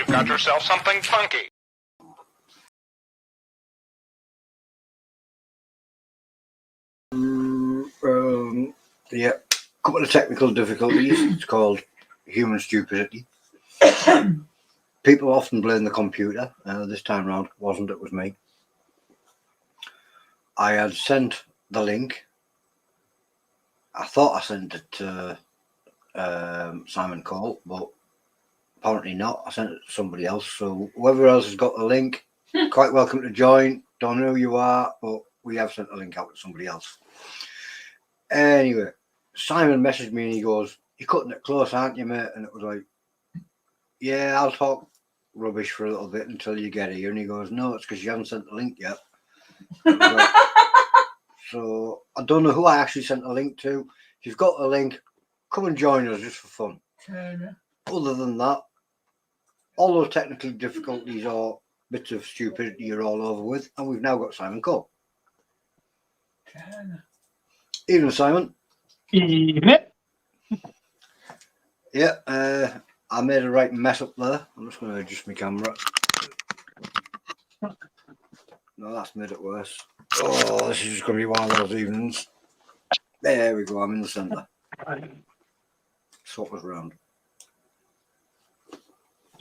you've got yourself something funky. Yeah, couple of technical difficulties. It's called human stupidity. People often blame the computer. This time round, it was me. I had sent the link. I thought I sent it to Simon Cole, but apparently not. I sent it to somebody else. So whoever else has got the link, quite welcome to join. Don't know who you are, but we have sent the link out to somebody else. Anyway, Simon messaged me and he goes, "You're cutting it close, aren't you, mate?" And it was like, "Yeah, I'll talk rubbish for a little bit until you get here." And he goes, "No, it's because you haven't sent the link yet." Like, so I don't know who I actually sent the link to. If you've got the link, come and join us just for fun. Other than that, all those technical difficulties or bits of stupidity you're all over with, and we've now got Simon Cole. Evening, Simon. Evening. Yeah, I made a right mess up there. I'm just going to adjust my camera. No, that's made it worse. Oh, this is just going to be one of those evenings. There we go, I'm in the centre. Swap us round.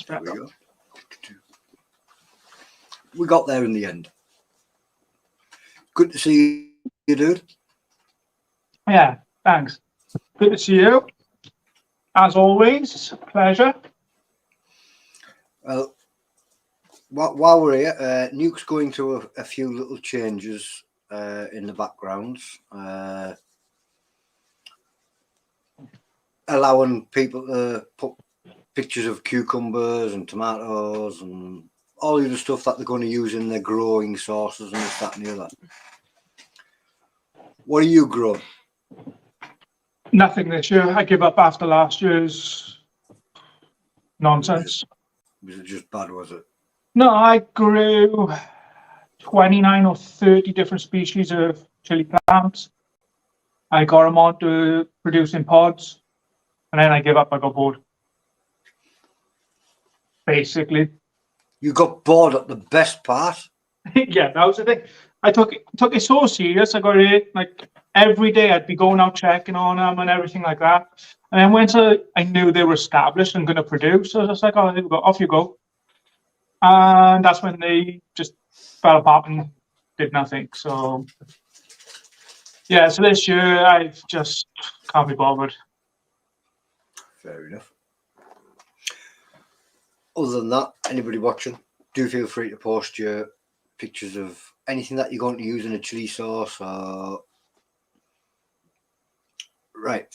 There we go. We got there in the end. Good to see you, dude. Yeah, thanks. Good to see you. As always, pleasure. Well, while we're here, Nuke's going through a few little changes in the backgrounds, allowing people to put pictures of cucumbers and tomatoes and all the other stuff that they're going to use in their growing sauces and this, that, and the other. What are you growing? Nothing this year. I gave up after last year's nonsense. Was it just bad, was it? No, I grew 29 or 30 different species of chili plants. I got them on to producing pods, and then I gave up. I got bored. Basically. You got bored at the best part? Yeah, that was the thing. I took it so serious. I got it like every day. I'd be going out checking on them and everything like that. And then once I knew they were established and going to produce, I was just like, "Oh, here we go. Off you go." And that's when they just fell apart and did nothing. So yeah, so this year I've just can't be bothered. Fair enough. Other than that, anybody watching, do feel free to post your pictures of anything that you're going to use in a chili sauce. Right,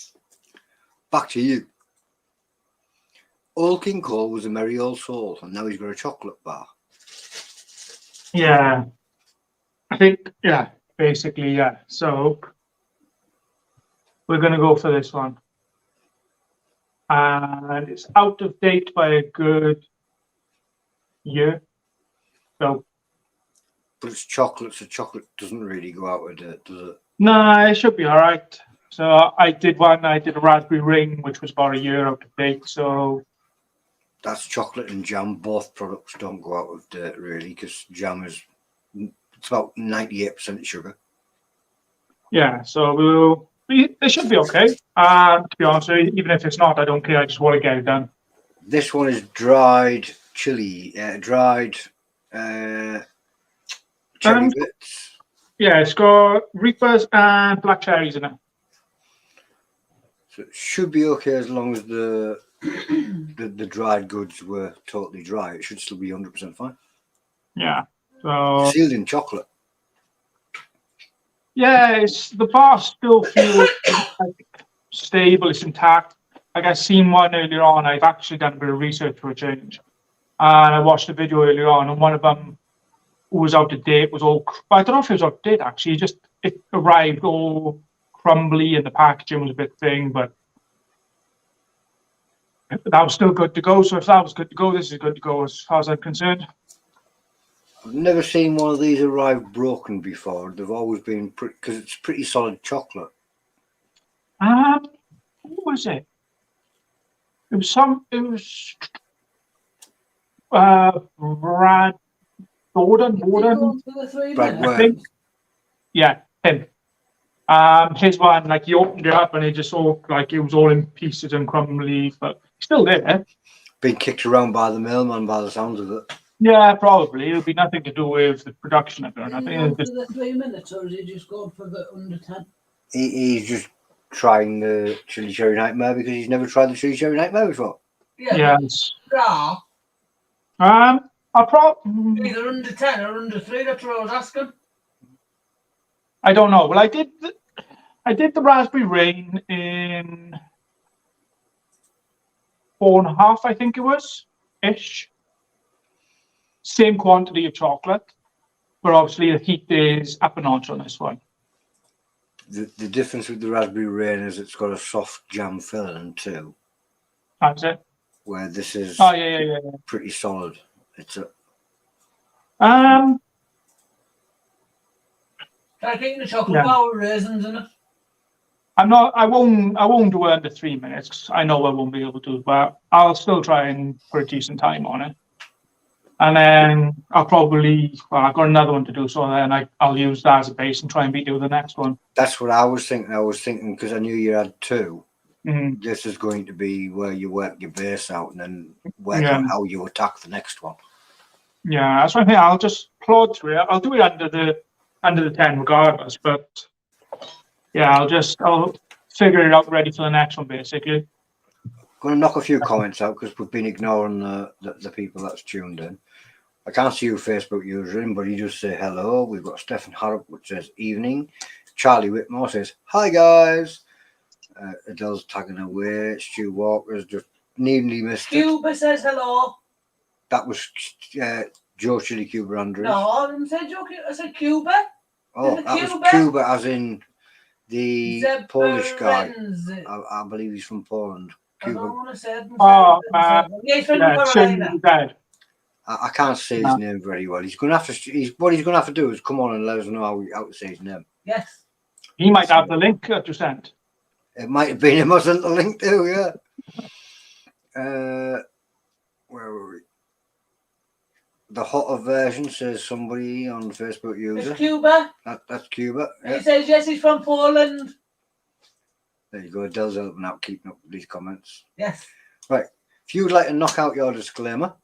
back to you. Old King Cole was a merry old soul, and now he's got a chocolate bar. Yeah, I think, yeah, basically, yeah. So we're going to go for this one. And it's out of date by a good year. So, but it's chocolate, so chocolate doesn't really go out with it, does it? No, it should be all right. So I did a raspberry ring, which was about a year out of date. So that's chocolate and jam. Both products don't go out of date, really, because jam it's about 98% sugar. Yeah, so it should be okay. To be honest with you, even if it's not, I don't care. I just want to get it done. This one is dried chili, dried cherry bits. Yeah, it's got reapers and black cherries in it. So it should be okay as long as the dried goods were totally dry. It should still be 100% fine. Yeah. So sealed in chocolate. Yeah, the bar still feels like stable. It's intact. Like I seen one earlier on. I've actually done a bit of research for a change, and I watched a video earlier on, and one of them was out of date. Was all I don't know if it was out of date actually. Just it arrived all crumbly, and the packaging was a bit thin, but that was still good to go. So if that was good to go, this is good to go as far as I'm concerned. I've never seen one of these arrive broken before. They've always been because it's pretty solid chocolate. What was it? It was Brad Borden. Going for the 3 Brad minutes. Ware. Yeah, him. His one, like he opened it up and it just looked like it was all in pieces and crumbly, but still there. Being kicked around by the mailman by the sounds of it. Yeah, probably. It'll be nothing to do with the production of it. Is I he think going it's for just, the 3 minutes, or is he just going for the under 10? He's just trying the Chilli Cherry Nightmare because he's never tried the Chilli Cherry Nightmare before. yes. Yeah. I'll probably. Either under 10 or under 3, that's what I was asking. I don't know. Well, I did the raspberry rain in 4.5, I think it was, ish. Same quantity of chocolate, but obviously the heat is up a notch on this one. The difference with the raspberry rain is it's got a soft jam filling too, That's it. where this is Oh yeah. pretty solid. It's a Can I take the chocolate Yeah. bar with raisins in it? I won't do it under 3 minutes. 'Cause I know I won't be able to, but I'll still try and put a decent time on it. And then I've got another one to do, so then I'll use that as a base and try and beat you with the next one. That's what I was thinking. I was thinking because I knew you had two. Mhm. This is going to be where you work your base out and then work Yeah. out how you attack the next one. Yeah, that's what I think. I'll just plod through it. I'll do it under the 10 regardless, but yeah, I'll figure it out ready for the next one basically. Going to knock a few comments out because we've been ignoring the people that's tuned in. I can't see your Facebook user in, but he just say hello. We've got Stephen Harrop, which says evening. Charlie Whitmore says hi guys. Adele's tagging away. Stu Walker's just neatly missed it. Cuba says hello. That was Joe Chili Cuba Andrews. No, I didn't say Joe. I said Cuba. Oh, Is it that was Cuba? Cuba, as in the Polish guy. Zeberenz. I believe he's from Poland. I don't Cuba. want to say it. Oh, Yeah, he's from Yeah, Carolina. Chilli dead. I can't say his name very well. He's going to have to. What he's going to have to do is come on and let us know how to say his name. Yes. He might have the link that you sent. It might have been him I sent the link to. Yeah. Where were we? The hotter version says somebody on the Facebook user. It's Cuba. That's Cuba. Yeah. He says yes, he's from Poland. There you go. Dell's helping out, keeping up with these comments. Yes. Right. If you'd like to knock out your disclaimer.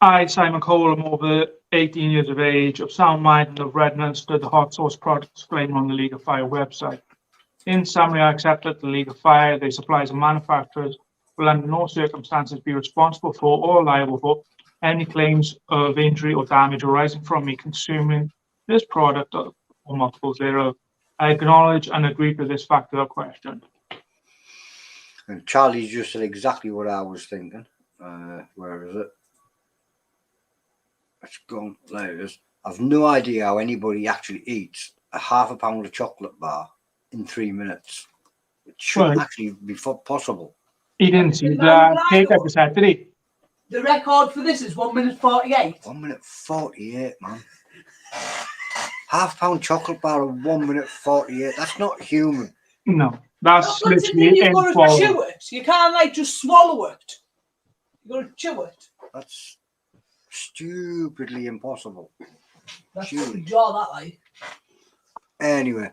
I, Simon Cole, am over 18 years of age, of sound mind, and have read and understood the hot sauce product disclaimer on the League of Fire website. In summary, I accept that the League of Fire, their suppliers and manufacturers, will under no circumstances be responsible for or liable for any claims of injury or damage arising from me consuming this product or multiples thereof. I acknowledge and agree to this fact without question. And Charlie's just said exactly what I was thinking. Where is it? It's gone. There it is. I've no idea how anybody actually eats a half a pound of chocolate bar in 3 minutes. It shouldn't actually be possible. He didn't see the cake episode, did he? The record for this is 1 minute 48. 1 minute 48, man. Half pound chocolate bar of 1 minute 48. That's not human. No, that's You've literally got to impossible. chew it. You can't like just swallow it. You got to chew it. That's stupidly impossible. That's Surely. the jaw that like. Anyway,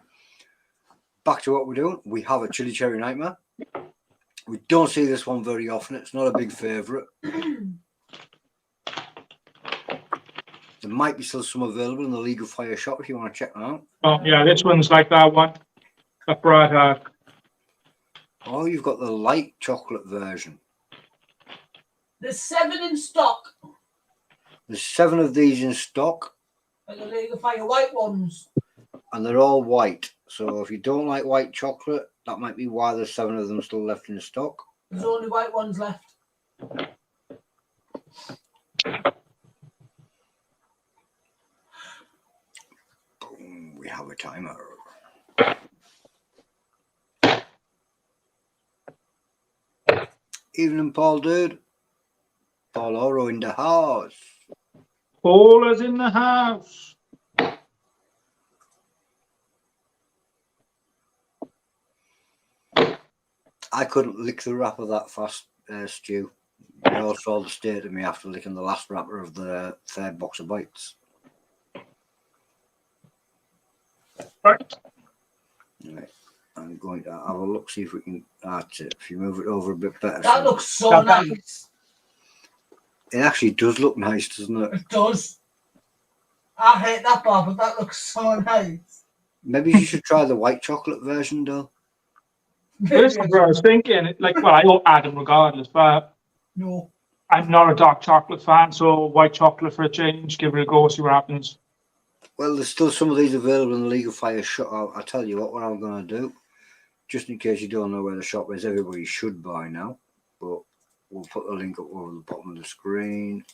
back to what we're doing. We have a Chilli Cherry Nightmare. We don't see this one very often. It's not a big favourite. There might be still some available in the League of Fire shop if you want to check them out. Oh, yeah, this one's like that one. That Brad had. Oh, you've got the light chocolate version. There's 7 in stock. There's 7 of these in stock, Like the League of Fire white ones. and they're all white. So if you don't like white chocolate, that might be why there's 7 of them still left in stock. There's only white ones left. Boom, we have a timer. Evening, Paul, dude. Paul Oro in the house. Paul is in the house. I couldn't lick the wrapper that fast, Stu. They all saw the state of me after licking the last wrapper of the third box of bites. Right. Right. I'm going to have a look, see if we can. That's it. If you move it over a bit better. That looks so nice. It actually does look nice, doesn't it? It does. I hate that bar, but that looks so nice. Maybe you should try the white chocolate version, though. This is what I was thinking. Like, well, I will add them regardless, but No. I'm not a dark chocolate fan, so white chocolate for a change. Give it a go, see what happens. Well, there's still some of these available in the League of Fire shop. I'll tell you what I'm going to do. Just in case you don't know where the shop is, everybody should buy now. But we'll put the link up over the bottom of the screen.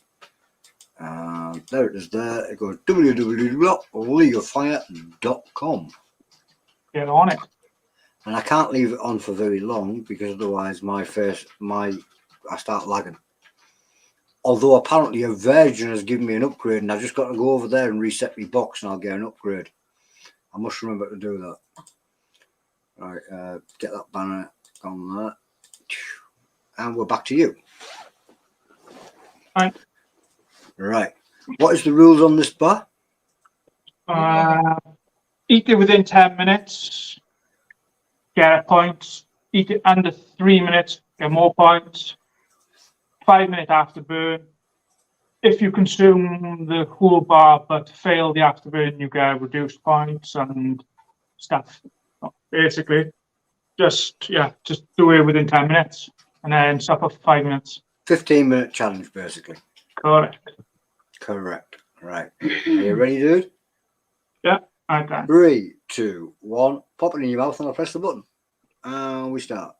And there it is there. It goes www.leagueoffire.com. Get on it. And I can't leave it on for very long because otherwise I start lagging. Although apparently a Virgin has given me an upgrade and I've just got to go over there and reset my box and I'll get an upgrade. I must remember to do that. Right, get that banner on there. And we're back to you. Right. What is the rules on this bar? Eat it within 10 minutes. Get a point. Eat it under 3 minutes. Get more points. 5 minute afterburn. If you consume the whole bar but fail the afterburn, you get reduced points and stuff. Basically, just do it within 10 minutes and then suffer for 5 minutes. 15-minute challenge, basically. Correct. Right. Are you ready, dude? Yeah, I can. 3, 2, 1. Pop it in your mouth and I'll press the button. And we start.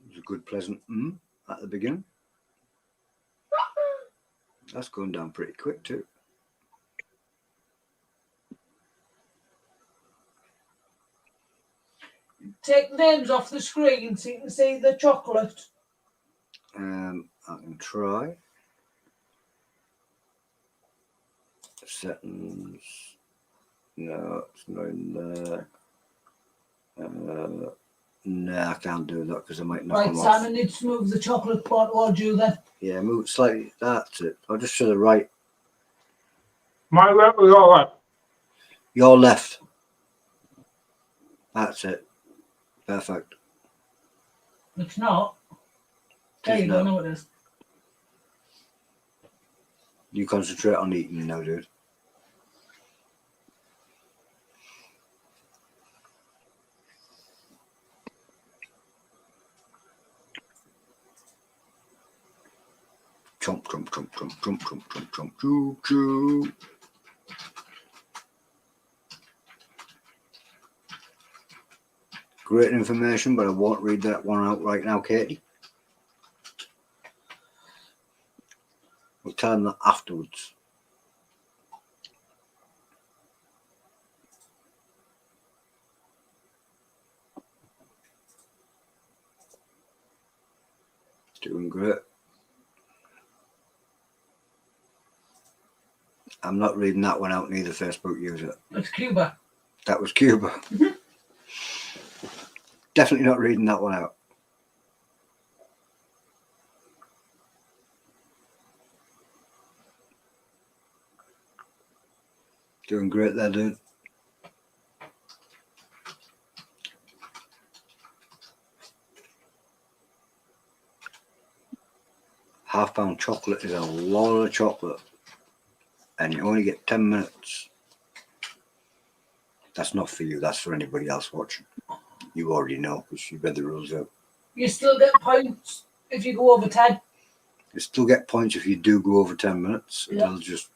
It's a good, pleasant at the beginning. That's going down pretty quick too. Take names off the screen so you can see the chocolate. I can try. Settings. No, it's not in there. No, I can't do that because I might knock Right, them off. Simon needs to move the chocolate pot towards you then. Yeah, move it slightly. That's it. I'll just to the right. My left or your right? Your left. That's it. Perfect. It's not. There you go, no it is. You concentrate on eating now, dude. Chomp, chomp, chomp, chomp, chomp, chomp, chomp, chomp, choo, choo. Great information, but I won't read that one out right now, Katie. We'll tell them that afterwards. Doing great. I'm not reading that one out, neither, Facebook user. It's Cuba. That was Cuba. Definitely not reading that one out. Doing great there, dude. £1/2 chocolate is a lot of chocolate. And you only get 10 minutes. That's not for you. That's for anybody else watching. You already know because you read the rules out. You still get points if you go over 10. You still get points if you do go over 10 minutes. Yeah. They'll just...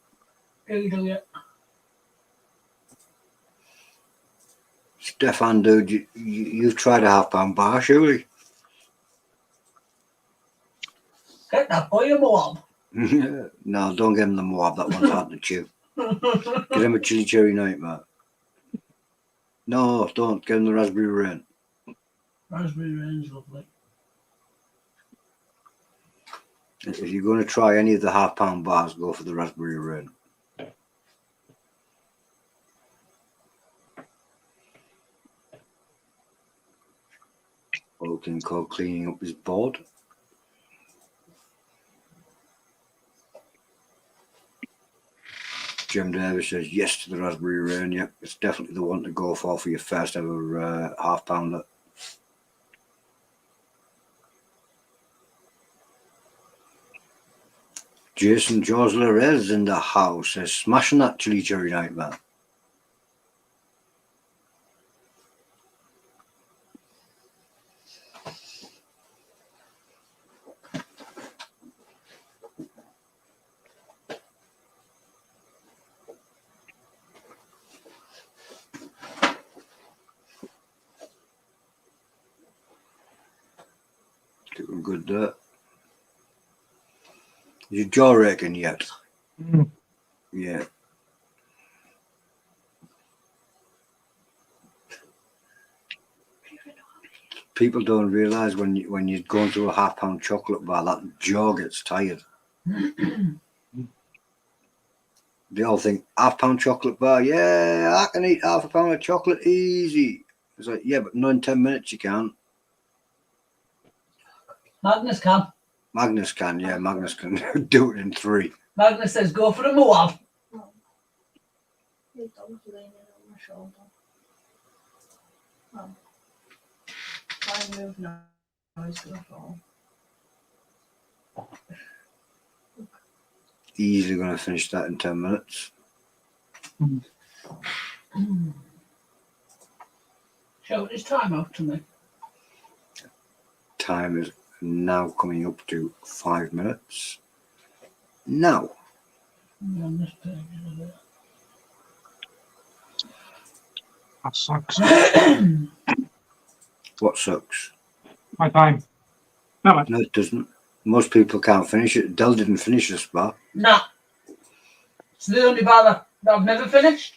Here you go, yeah. Stefan, dude, you've tried a £1/2 bar, surely? Get that boy a mob. No, don't give him the Moab. That one's hard to chew. Give him a Chilli Cherry Nightmare. No, don't. Give him the Raspberry Rain. Raspberry Rain's lovely. If you're going to try any of the £1/2 bars, go for the Raspberry Rain. Looking called cleaning up his board. Jim Davis says yes to the raspberry rain. Yep, it's definitely the one to go for your first ever half pounder. Jason Josler is in the house. Says smashing that Chilli Cherry Nightmare. Doing good there. Is your jaw raking yet? Mm. Yeah. People don't realise when you're going through a half-pound chocolate bar, that jaw gets tired. They all think half-pound chocolate bar, yeah, I can eat half a pound of chocolate easy. It's like, yeah, but not in 10 minutes you can't. Magnus can. Magnus can, yeah, Magnus can do it in 3. Magnus says go for a Moab. Oh. Your dog's leaning on my shoulder. Oh. Try and move now. He's gonna fall. Easily going to finish that in 10 minutes. Shout his time out to me. Time is now coming up to 5 minutes. Now. On this page, isn't it? That sucks. What sucks? My time. No, man. No, it doesn't. Most people can't finish it. Dell didn't finish this bar. Nah. It's the only bar that I've never finished.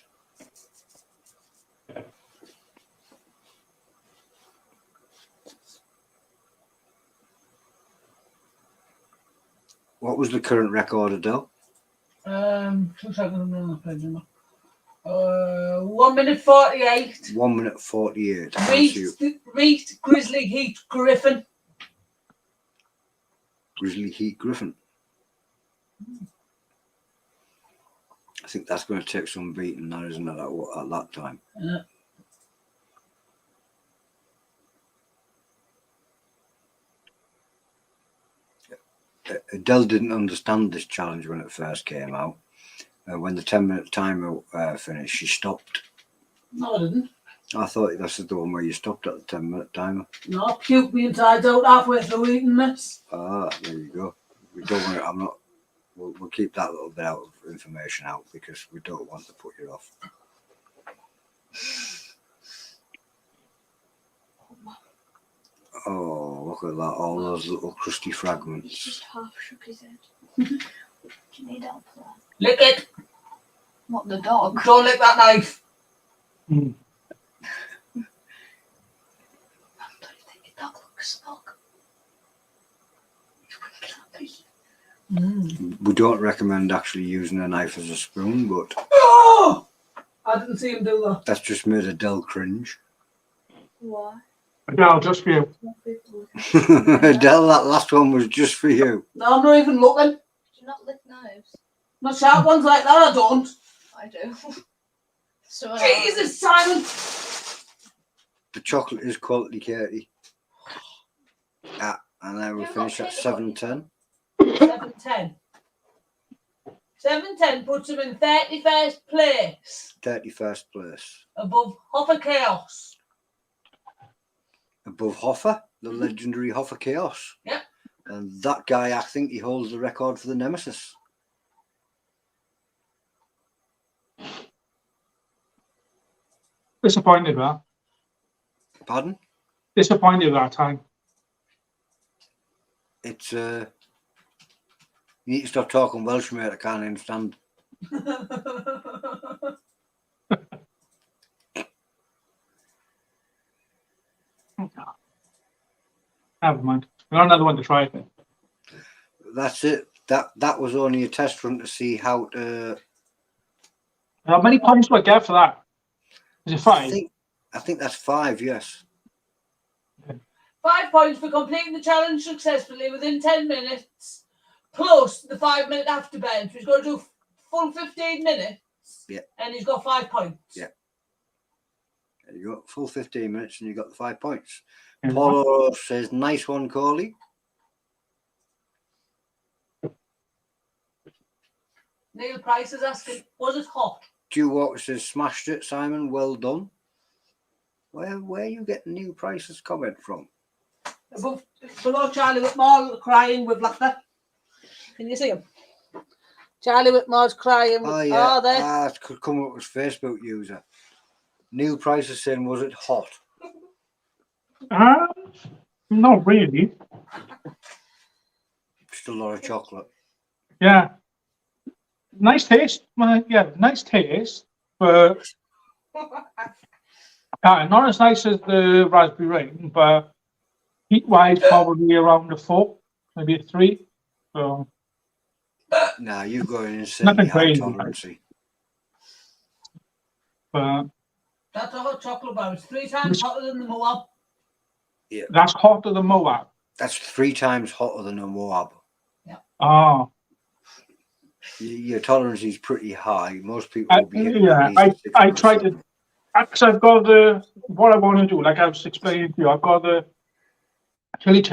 What was the current record, Adele? 2 seconds, I'm on the page now. 1 minute 48. 1 minute 48. Reed Grizzly Heat Griffin. Grizzly Heat Griffin. I think that's going to take some beating now, isn't it, at that time? Yeah. Adele didn't understand this challenge when it first came out. When the 10-minute timer finished, she stopped. No, I didn't. I thought this is the one where you stopped at the 10-minute timer. No, I puked me inside out halfway through eating this. Ah, there you go. We don't want to, I'm not. We'll keep that little bit of information out because we don't want to put you off. Oh, look at that! All those little crusty He's fragments. just half shook his head. Do you need help for that? Lick it. What, the dog? Don't lick that knife. Mm. Don't you think your dog looks snug? He's winking at me. We don't recommend actually using a knife as a spoon, but Oh! I didn't see him do that. that's just made Adele cringe. Why? No, just for you. What people looking at Adele, that last one was just for you. No, I'm not even looking. Do you not lick knives? Not sharp ones like that, I don't. I do. So Jesus, Simon. The chocolate is quality, Katie. Ah, and then we You've finish got at cake 7:10. 7:10. 7:10 puts him in 31st place 31st place. above Hoffa Chaos. Above Hoffa, the legendary Hoffa Chaos. Yep. And that guy, I think he holds the record for the Nemesis. Disappointed with that. Pardon? Disappointed with that time. It's you need to stop talking Welsh, mate. I can't understand. Never mind. We got another one to try. That's it. That was only a test run to see how to. How many points do I get for that? Is it 5? I think that's 5. Yes. 5 points for completing the challenge successfully within 10 minutes, plus the 5-minute afterburn. So he's got to do full 15 minutes. Yeah. And he's got 5 points. Yeah. You got full 15 minutes and you got the 5 points. Yeah. Paulo says, nice one, Corley. Neil Price is asking, was it hot? Dew Walker says, smashed it, Simon. Well done. Where are you getting Neil Price's comment from? Above, below Charlie Whitmore crying with laughter. Can you see him? Charlie Whitmore's crying. Oh, yeah. There. It could come up as Facebook user. Neil Price is saying, was it hot? Not really. Just a lot of chocolate. Yeah. Nice taste. Yeah, nice taste, but not as nice as the raspberry rain, but heat-wise, probably around a 4, maybe a 3. So Nah, you're going insane. Nothing High crazy, tolerancy. but That's a hot chocolate bar. It's 3 times hotter than the Moab. Yeah. that's hotter than Moab. That's 3 times hotter than a Moab. Oh, Your tolerance is pretty high. Most people will be hitting yeah. at least I 60%. tried to. Because I've got what I want to do, like I was explaining to you, I've got the Chilli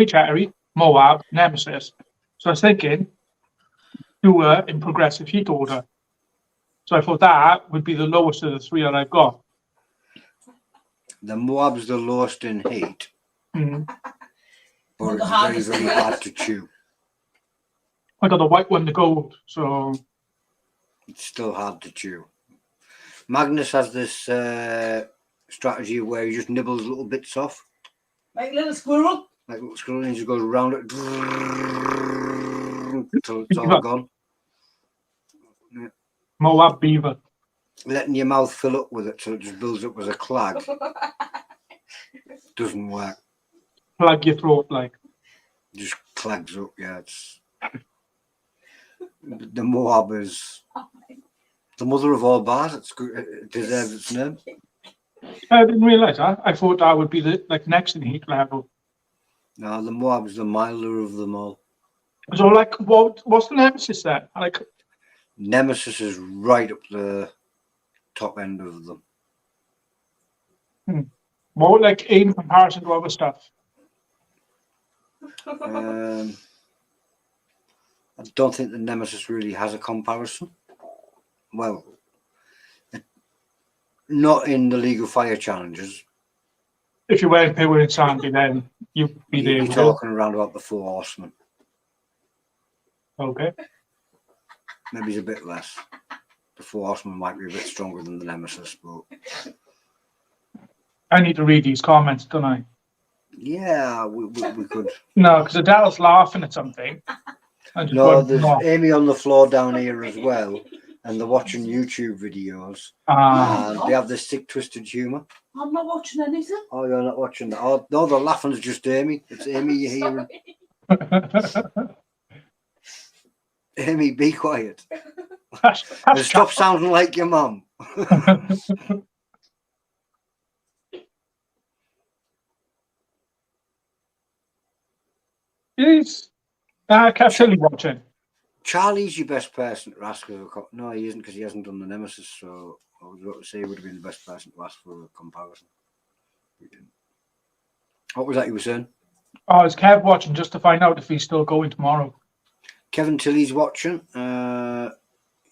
Cherry, Moab, Nemesis. So I was thinking, do it in progressive heat order. So I thought that would be the lowest of the 3 that I've got. The Moab's the lowest in heat, Mm. but The it's hardest very, to very eat. hard to chew. I got the white one, the gold. So It's still hard to chew. Magnus has this strategy where he just nibbles little bits off, Like a little squirrel. like a little squirrel, and he just goes around it until it's all gone. Moab beaver. Letting your mouth fill up with it so it just builds up as a clag doesn't work. Plug your throat like. Just clags up. Yeah, it's the Moab is the mother of all bars. It's good. It deserves its name. I didn't realise that. I thought that would be the next in heat level. No, the Moab is the milder of them all. So like, what's the Nemesis then? Like, Nemesis is right up the top end of them. more like in comparison to other stuff. I don't think the Nemesis really has a comparison. Well, not in the League of Fire challenges. If you weren't Power and Sandy, then you'd be there. You're with it. talking around about the 4 Horsemen. Okay. Maybe it's a bit less. The 4 Horsemen might be a bit stronger than the Nemesis, but I need to read these comments, don't I? yeah, we could. No, because Adele's laughing at something. I just No, wondered there's what. Amy on the floor down here as well, and they're watching YouTube videos, and they have this sick, twisted humour. I'm not watching anything. Oh, you're not watching that? Oh, no, the laughing's just Amy. It's Amy you're hearing. Amy, be quiet. And stop sounding like your mum. Yes. Chilli watching. Charlie's your best person to ask for a no, he isn't, because he hasn't done the Nemesis, so I was about to say he would have been the best person to ask for a comparison. He didn't. What was that you were saying? Oh, is Kev watching just to find out if he's still going tomorrow? Kevin Tilley's watching.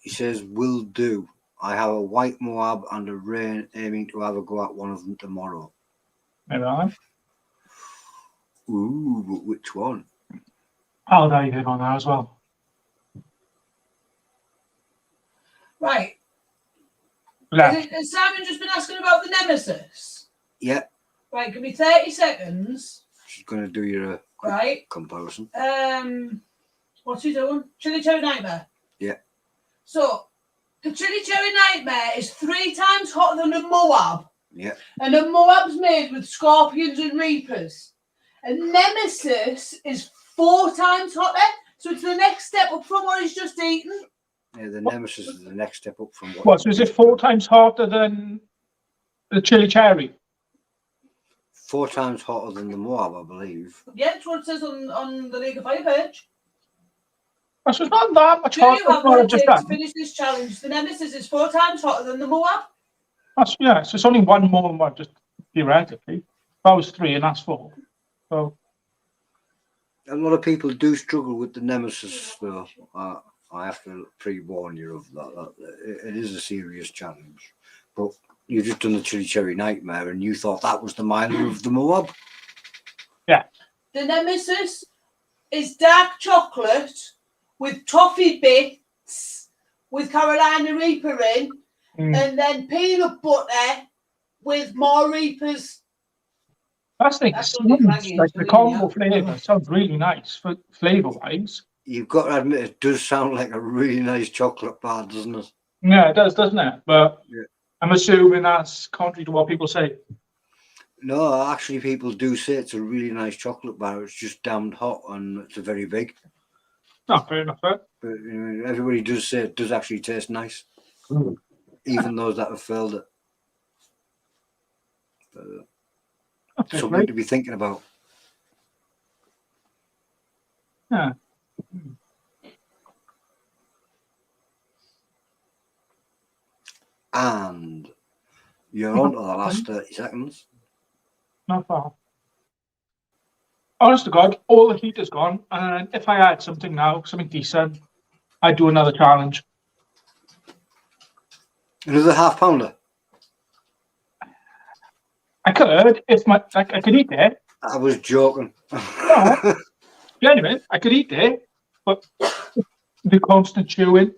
He says, will do. I have a white Moab and a rain aiming to have a go at one of them tomorrow. Maybe I. Ooh, but which one? I'll dive in on that as well. Right. Left. Has Simon just been asking about the Nemesis? Yeah, Right, give me 30 seconds. she's going to do your quick Right. comparison. What's he doing? Chilli Cherry Nightmare. Yeah. So, the Chilli Cherry Nightmare is 3 times hotter than a Moab. Yeah. And a Moab's made with scorpions and reapers. And Nemesis is 4 times hotter. So it's the next step up from what he's just eaten. Yeah, the Nemesis is the next step up from what. What, so is it 4 times hotter than the Chilli Cherry? 4 times hotter than the Moab, I believe. Yeah, that's what it says on the League of Fire page. So it's not that much Do you hotter have than what what I it just takes to done. finish this challenge? The Nemesis is 4 times hotter than the Moab. Yeah, so it's only one more than what, just theoretically. If I was 3 and that's 4. So, A lot of people do struggle with the Nemesis, though. I have to pre-warn you of that. It is a serious challenge. But you've just done the Chilli Cherry Nightmare, and you thought that was the miler of the Moab? The Nemesis is dark chocolate with toffee bits with Carolina Reaper in, and then peanut butter with more Reapers. that's like, That's only craggy, like the believe me, combo yeah. flavour sounds really nice for flavour-wise. You've got to admit, it does sound like a really nice chocolate bar, doesn't it? Yeah, it does, doesn't it? But Yeah. I'm assuming that's contrary to what people say. No, actually, people do say it's a really nice chocolate bar. It's just damned hot and it's very big. Not fair enough, eh? But everybody does say it does actually taste nice, even those that have failed it. Okay, Something great. to be thinking about. Yeah. And you're on to the last 30 seconds. Not far. Honest to God, all the heat is gone, and if I had something now, something decent, I'd do another challenge. Another half pounder. I could, if my like, I could eat it. I was joking. No, genuine, I could eat it, but the constant chewing.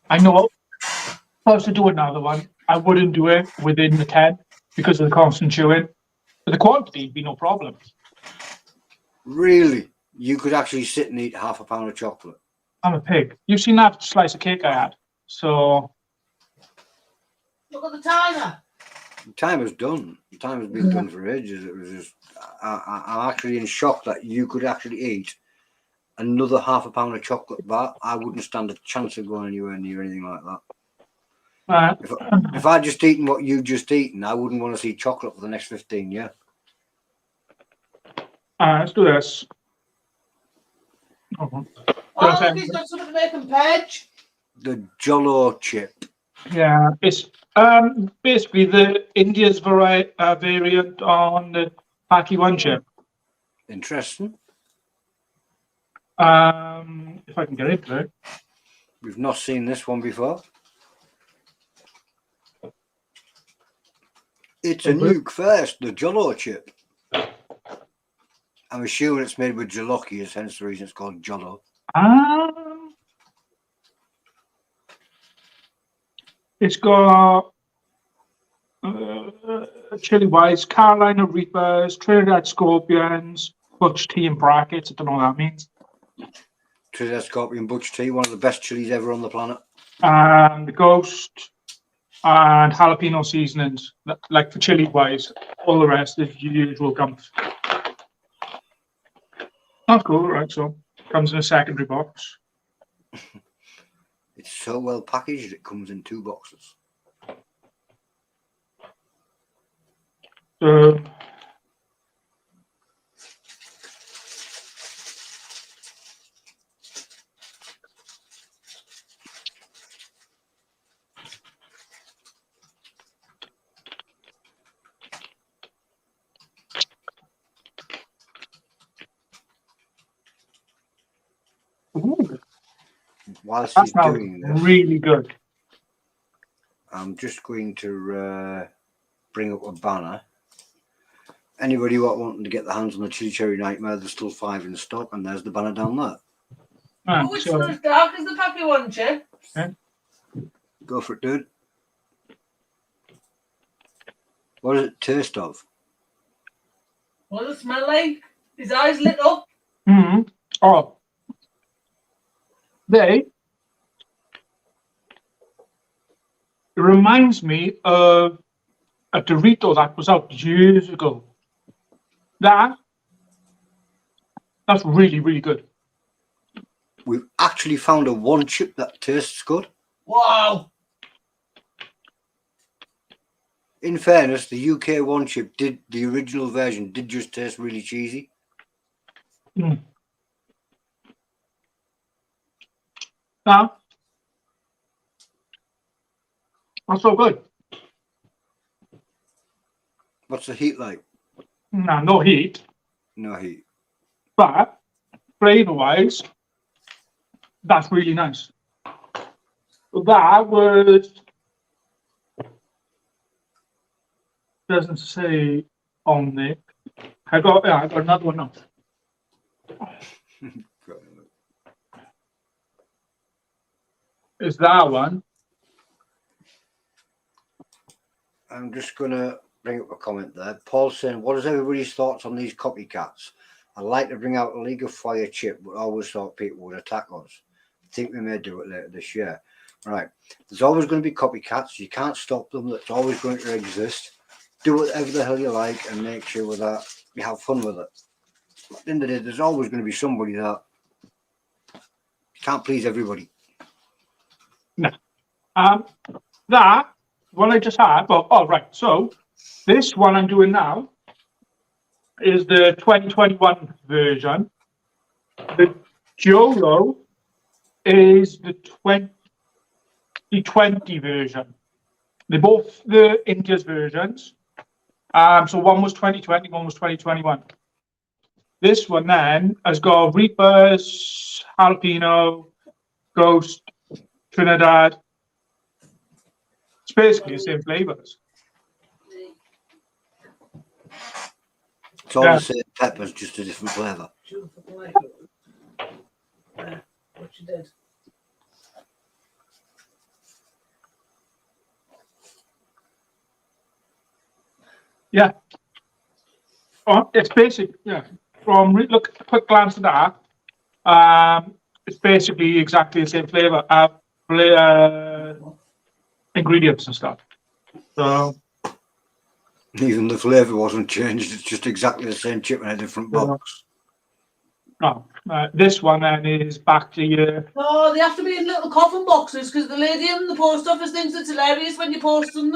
I know if I was to do another one, I wouldn't do it within the 10 because of the constant chewing. But the quantity would be no problem. Really? You could actually sit and eat half a pound of chocolate? I'm a pig. You've seen that slice of cake I had. So Look at the timer. The time is done. The time has been done for ages. It was just, I'm actually in shock that you could actually eat another half a pound of chocolate bar. I wouldn't stand a chance of going anywhere near anything like that. If I'd just eaten what you've just eaten, I wouldn't want to see chocolate for the next 15 years. let's do this. Oh, look, he's got something to make him page. The Jollo chip. Yeah, it's basically the India's variant on the Paki One chip. Interesting. If I can get into it. We've not seen this one before. It's a nuke first, the Jollo chip. I'm assuming it's made with jalokias, hence the reason it's called Jollo. It's got chili whites, Carolina Reapers, Trinidad Scorpions, Butch Tea in brackets. I don't know what that means. Trinidad Scorpion Butch Tea, one of the best chilies ever on the planet. And the Ghost and jalapeno seasonings, like for chili wise. All the rest is your usual gumph. That's cool, right? So comes in a secondary box. It's so well packaged, it comes in 2 boxes. So Whilst that he's sounds doing this, really good. I'm just going to bring up a banner. Anybody wanting to get their hands on the Chilli Cherry Nightmare, there's still 5 in stock, and there's the banner down there. Oh, it's not as dark as the Paki One chip. Yeah. Go for it, dude. What does it taste of? What does it smell like? His eyes lit up. Mm-hmm. Oh, it reminds me of a Dorito that was out years ago. That's really, really good. We've actually found a one chip that tastes good. Wow. In fairness, the UK one chip the original version did just taste really cheesy. Mm. No. That's so good. What's the heat like? No, no heat, No heat. but flavour-wise, that's really nice. That was, doesn't say on there. I got another one now. Is that one? I'm just gonna bring up a comment there. Paul saying, "What is everybody's thoughts on these copycats? I'd like to bring out a League of Fire chip, but I always thought people would attack us. I think we may do it later this year." Right. There's always going to be copycats. You can't stop them. That's always going to exist. Do whatever the hell you like and make sure that you have fun with it. At the end of the day, there's always going to be somebody that can't please everybody. No. That one I just had. Well, all right. So this one I'm doing now is the 2021 version. The Jolo is the 2020 version. They're both the India's versions. So one was 2020, one was 2021. This one then has got Reapers, Jalapeno, Ghost, Trinidad. It's basically the same flavors. It's all the same peppers, just a different flavour. What you did. Yeah. Oh, it's basic. Yeah. From look, quick glance at that. It's basically exactly the same flavor. Ingredients and stuff. So Even the flavour wasn't changed. It's just exactly the same chip in a different box. no, this one then is back to your. Oh, they have to be in little coffin boxes because the lady in the post office thinks it's hilarious when you post them.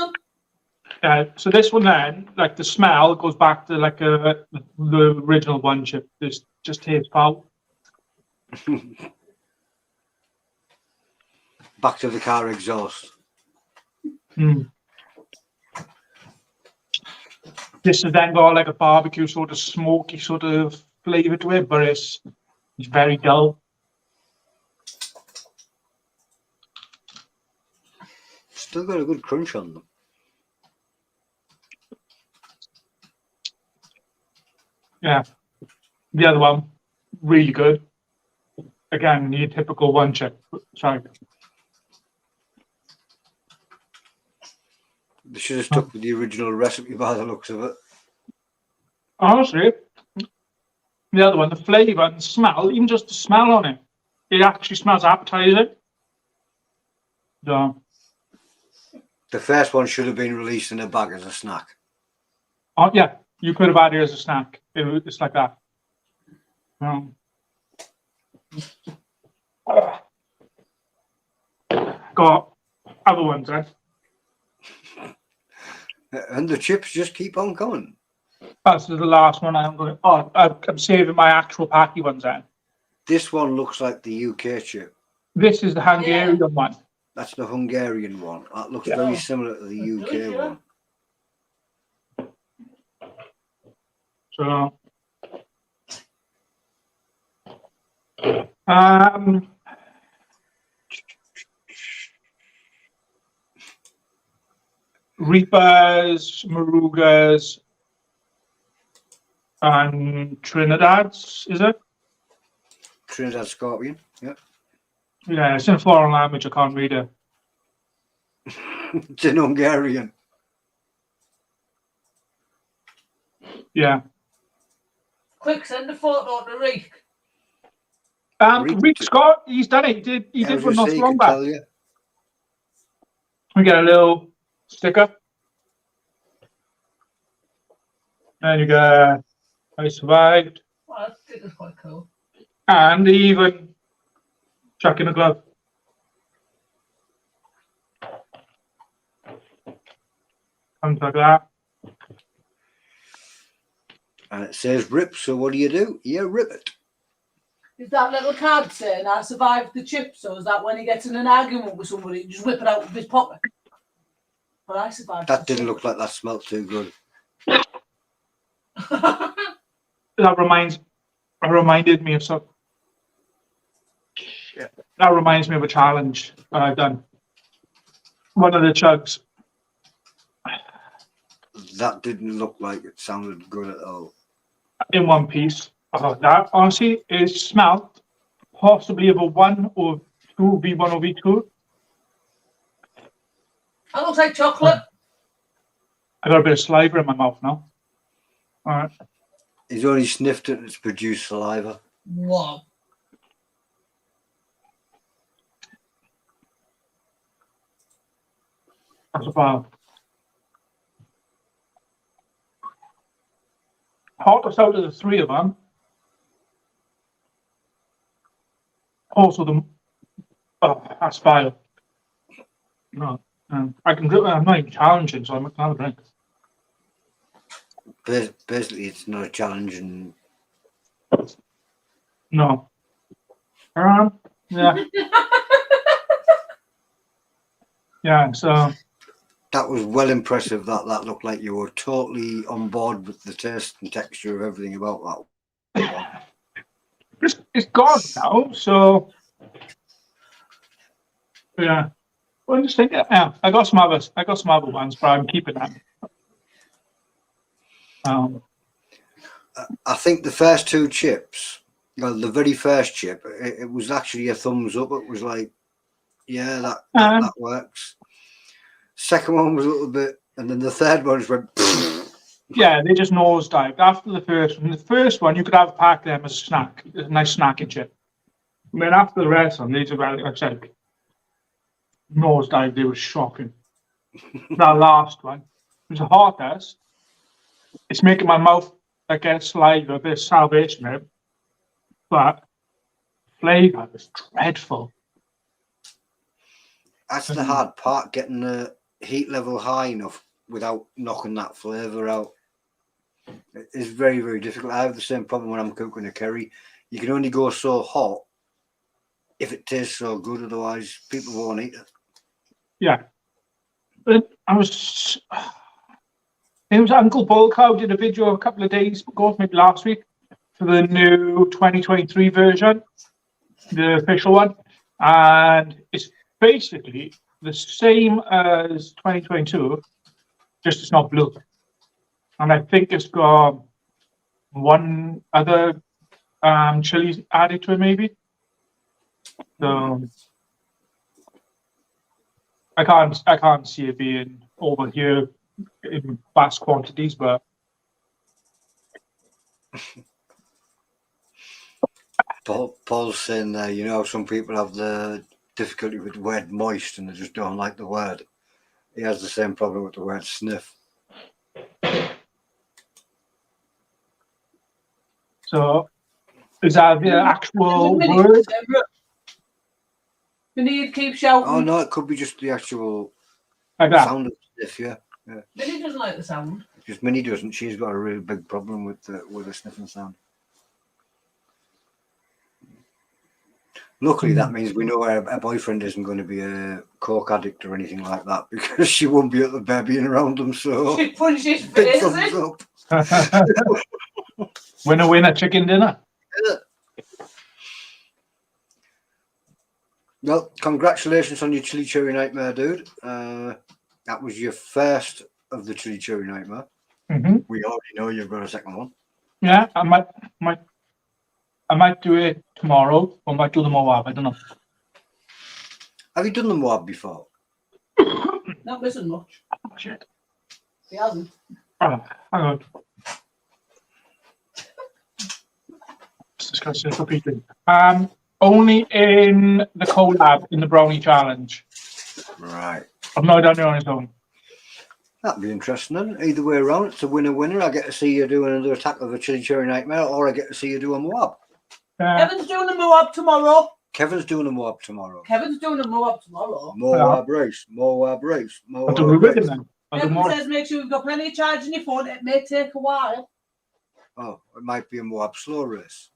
So this one then, like the smell goes back to like the original one chip. This just tastes foul. Back to the car exhaust. Mm. This has then got like a barbecue sort of smoky sort of flavour to it, but it's very dull. Still got a good crunch on them. Yeah. The other one, really good. Again, your typical one chip. Sorry. They should have stuck with the original recipe by the looks of it. Honestly, the other one, the flavour and the smell, even just the smell on it, it actually smells appetizing. So, The first one should have been released in a bag as a snack. oh yeah, you could have had it as a snack. It's like that. Got other ones then. And the chips just keep on coming. That's the last one I'm going. Oh, I'm saving my actual packy ones then. This one looks like the UK chip. This is the Hungarian one. That's the Hungarian one. That looks very similar to the UK one. So, Reapers, Marugas, and Trinidad's, is it? Trinidad Scorpion, yeah. Yeah, it's in a foreign language, I can't read it. It's in Hungarian. Yeah. Quick, send a photo to Reek. Rick Scott, he's done it. He did one not so long back. You. We get a little sticker. And you go, I survived. Well, that sticker's quite cool. And even chuck in a glove. Things like that. And it says rip, so what do? You rip it. Is that little card saying I survived the chips, or is that when he gets in an argument with somebody, he just whip it out of his pocket? But I survived. That didn't look like that smelled too good. That reminded me of something. That reminds me of a challenge I've done. One of the chugs. That didn't look like it sounded good at all. In one piece. That honestly is smelled possibly of a 1 or 2 V1 or V2. That looks like chocolate. I got a bit of saliva in my mouth now. All right. He's only sniffed it and it's produced saliva. Wow. That's about hottest out of the 3 of them. Also, that's fire. No, I can do it. I'm not even challenging, so I'm not going to drink. Basically, it's not a challenge, and No. Yeah. Yeah, so that was well impressive. That looked like you were totally on board with the taste and texture of everything about that. it's gone now, so yeah. Well, just think, yeah, I got some other ones, but I'm keeping them. I think the first 2 chips, the very first chip, it was actually a thumbs up. It was like, yeah, that works. Second one was a little bit, and then the third one just went. Yeah, they just nosedived after the first one. The first one you could have packed them as a snack, a nice snacking chip. And then after the rest of them, they just, like I said, nosedive. They were shocking. That last one was the hottest. It's making my mouth get saliva, a bit of salvation there, but flavour was dreadful. That's the hard part, getting the heat level high enough without knocking that flavour out. It is very, very difficult. I have the same problem when I'm cooking a curry. You can only go so hot if it tastes so good, otherwise people won't eat it. Yeah. But it was Uncle Bullcow did a video a couple of days ago, maybe last week, for the new 2023 version, the official one. And it's basically the same as 2022, just it's not blue. And I think it's got one other chilies added to it, maybe. So I can't see it being over here in vast quantities, but Paul's saying there, you know, some people have the difficulty with the word moist and they just don't like the word. He has the same problem with the word sniff. so is that the actual word? Vinny keep shouting. Oh no, it could be just the actual Like that? sound of sniff, yeah. Vinny doesn't like the sound. Just Minnie doesn't. She's got a really big problem with the sniffing sound. Luckily, that means we know her boyfriend isn't going to be a coke addict or anything like that, because she won't be at the being around them. So She punches big faces. thumbs up. Winner, chicken dinner. Well, congratulations on your Chilli Cherry Nightmare, dude. That was your first of the Chilli Cherry Nightmare. Mm-hmm. We already know you've got a second one. Yeah, I might do it tomorrow, or might do the Moab. I don't know. Have you done the Moab before? Not missing much. Oh, shit. He hasn't. Oh, hang on. It's disgusting. It's repeating. Only in the collab in the brownie challenge. Right. I've not done it on its own. That'd be interesting, then. Either way around, it's a winner-winner. I get to see you do another attack of a Chilli Cherry Nightmare, or I get to see you do a Moab. Kevin's doing a Moab tomorrow. Kevin's doing a Moab tomorrow. Kevin's doing a Moab tomorrow. Moab race, Moab race, I'll do Moab it with him race. then. I'll do Kevin more. says make sure you've got plenty of charge in your phone. It may take a while. Oh, it might be a Moab slow race.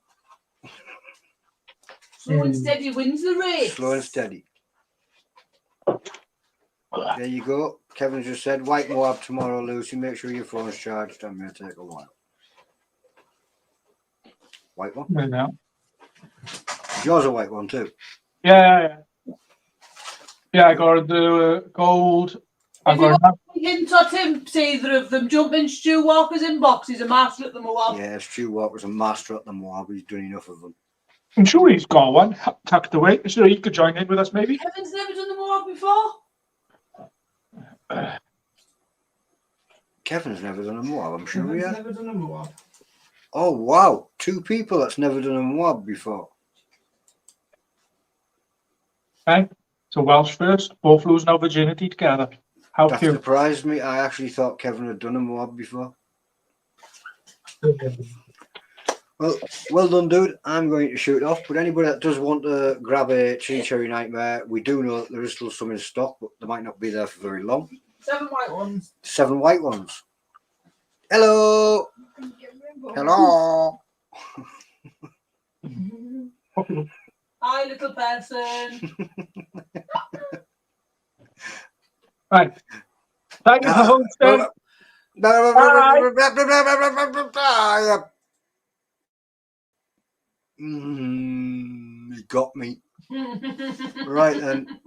Slow and steady wins the race. Slow and steady. There you go. Kevin just said, white Moab tomorrow, Lucy. Make sure your phone's charged. That may take a while. White one? Right now. Yours a white one too. Yeah. Yeah, I got the gold. I If you got want to hint or tips either of them, jumping Stu Walker's inbox. He's a master at the Moab. Yeah, Stu Walker's a master at the Moab. He's done enough of them. I'm sure he's got one tucked away. So he could join in with us, maybe. Kevin's never done the Moab before. Kevin's never done a Moab, I'm sure he Kevin's has. never done a Moab. Oh, wow. 2 people that's never done a Moab before. Okay. So Welsh first, both losing our virginity together. How That cute. surprised me. I actually thought Kevin had done a Moab before. Well done, dude. I'm going to shoot off. But anybody that does want to grab a Chilli Cherry Nightmare, we do know that there is still some in stock, but they might not be there for very long. 7 white ones. 7 white ones. Hello. Hello. Hi, little person. Right. Thank you for hosting. He got me. Right then.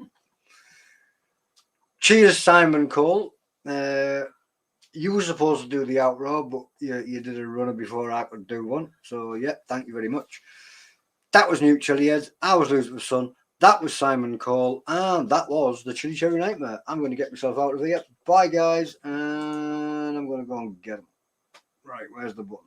Cheers, Simon Cole. You were supposed to do the outro, but you did a runner before I could do one. So, yeah, thank you very much. That was New Chilli-heads. I was Losing the Sun. That was Simon Cole. And that was the Chilli Cherry Nightmare. I'm going to get myself out of here. Bye, guys. And I'm going to go and get them. Right, where's the button?